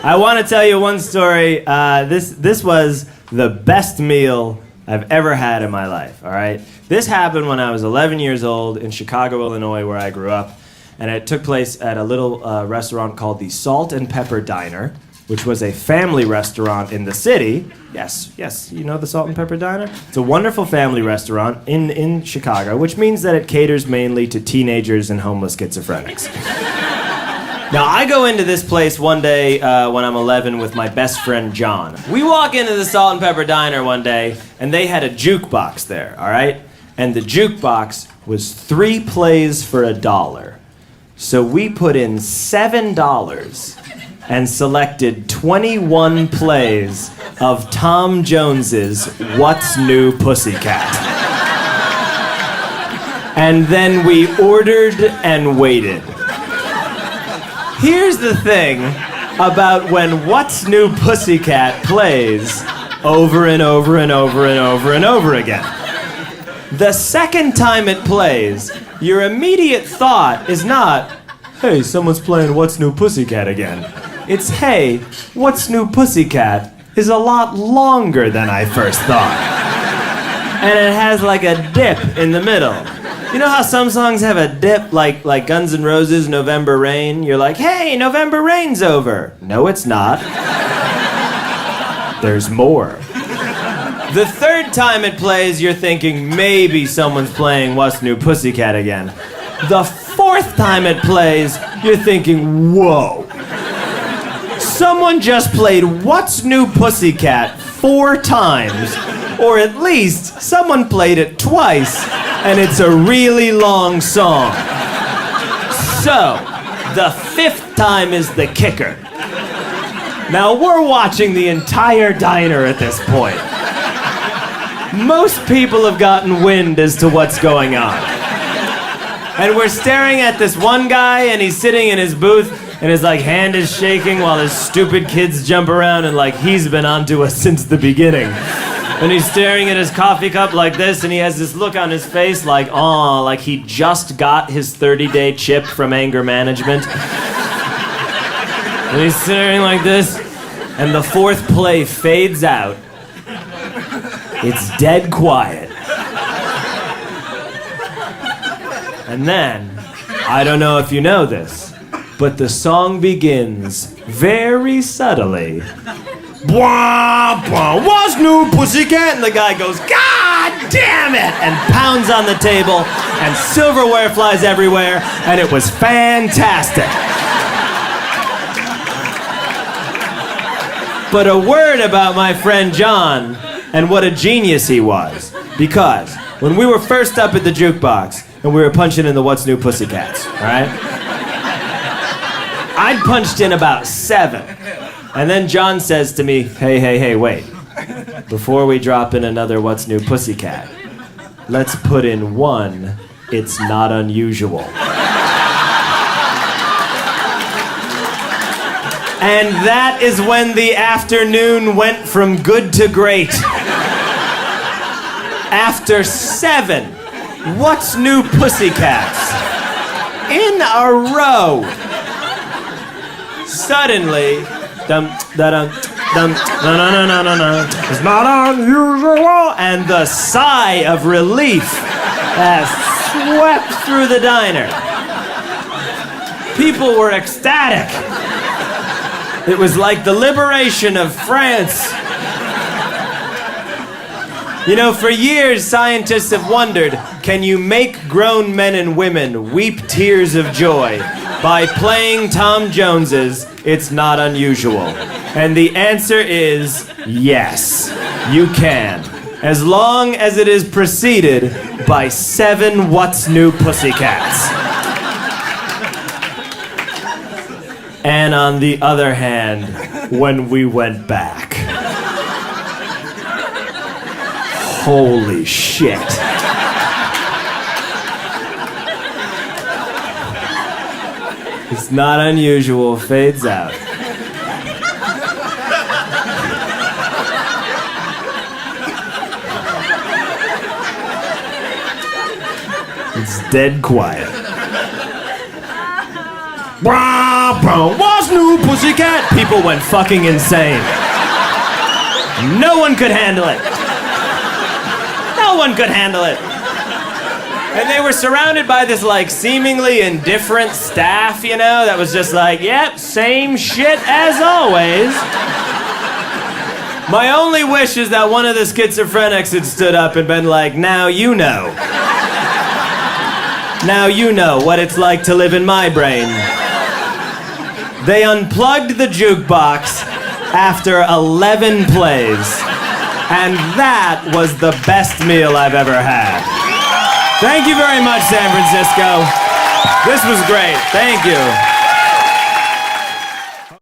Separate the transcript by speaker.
Speaker 1: I want to tell you one story. This was the best meal I've ever had in my life, all right? This happened when I was 11 years old in Chicago, Illinois, where I grew up. And it took place at a little restaurant called the Salt and Pepper Diner, which was a family restaurant in the city. Yes, you know the Salt and Pepper Diner? It's a wonderful family restaurant in Chicago, which means that it caters mainly to teenagers and homeless schizophrenics. Now, I go into this place one day when I'm 11 with my best friend, John. We walk into the Salt and Pepper Diner one day, and they had a jukebox there, all right? And the jukebox was 3 plays for $1. So we put in $7 and selected 21 plays of Tom Jones's What's New Pussycat. And then we ordered and waited. Here's the thing about when What's New Pussycat plays over and over and over and over and over again. The second time it plays, your immediate thought is not, hey, someone's playing What's New Pussycat again. It's, hey, What's New Pussycat is a lot longer than I first thought. And it has like a dip in the middle. You know how some songs have a dip, like Guns N' Roses' November Rain? You're like, hey, November Rain's over. No, it's not. There's more. The third time it plays, you're thinking maybe someone's playing What's New Pussycat again. The fourth time it plays, you're thinking, whoa. Someone just played What's New Pussycat 4 times, or at least someone played it twice, and it's a really long song. So, the 5th time is the kicker. Now, we're watching the entire diner at this point. Most people have gotten wind as to what's going on. And we're staring at this one guy, and he's sitting in his booth, and his hand is shaking while his stupid kids jump around, and he's been onto us since the beginning. And he's staring at his coffee cup like this, and he has this look on his face like he just got his 30-day chip from anger management. And he's staring like this, and the 4th play fades out. It's dead quiet. And then, I don't know if you know this, but the song begins very subtly. Bwah, bwah, What's New Pussycat? And the guy goes, God damn it! And pounds on the table, and silverware flies everywhere, and it was fantastic. But a word about my friend John and what a genius he was. Because when we were first up at the jukebox and we were punching in the What's New Pussycats, all right? I'd punched in about 7. And then John says to me, hey, wait. Before we drop in another What's New Pussycat, let's put in one It's Not Unusual. And that is when the afternoon went from good to great. After 7 What's New Pussycats in a row, suddenly, it's not unusual, and the sigh of relief swept through the diner. People were ecstatic. It was like the liberation of France. You know, for years, scientists have wondered, can you make grown men and women weep tears of joy by playing Tom Jones's It's Not Unusual? And the answer is yes, you can. As long as it is preceded by 7 What's New Pussycats. And on the other hand, when we went back, holy shit. It's Not Unusual fades out. It's dead quiet. Brah, brah, what's new, pussycat? People went fucking insane. No one could handle it. No one could handle it. And they were surrounded by this, like, seemingly indifferent staff, you know, that was just like, yep, same shit as always. My only wish is that one of the schizophrenics had stood up and been like, now you know. Now you know what it's like to live in my brain. They unplugged the jukebox after 11 plays. And that was the best meal I've ever had. Thank you very much, San Francisco. This was great. Thank you.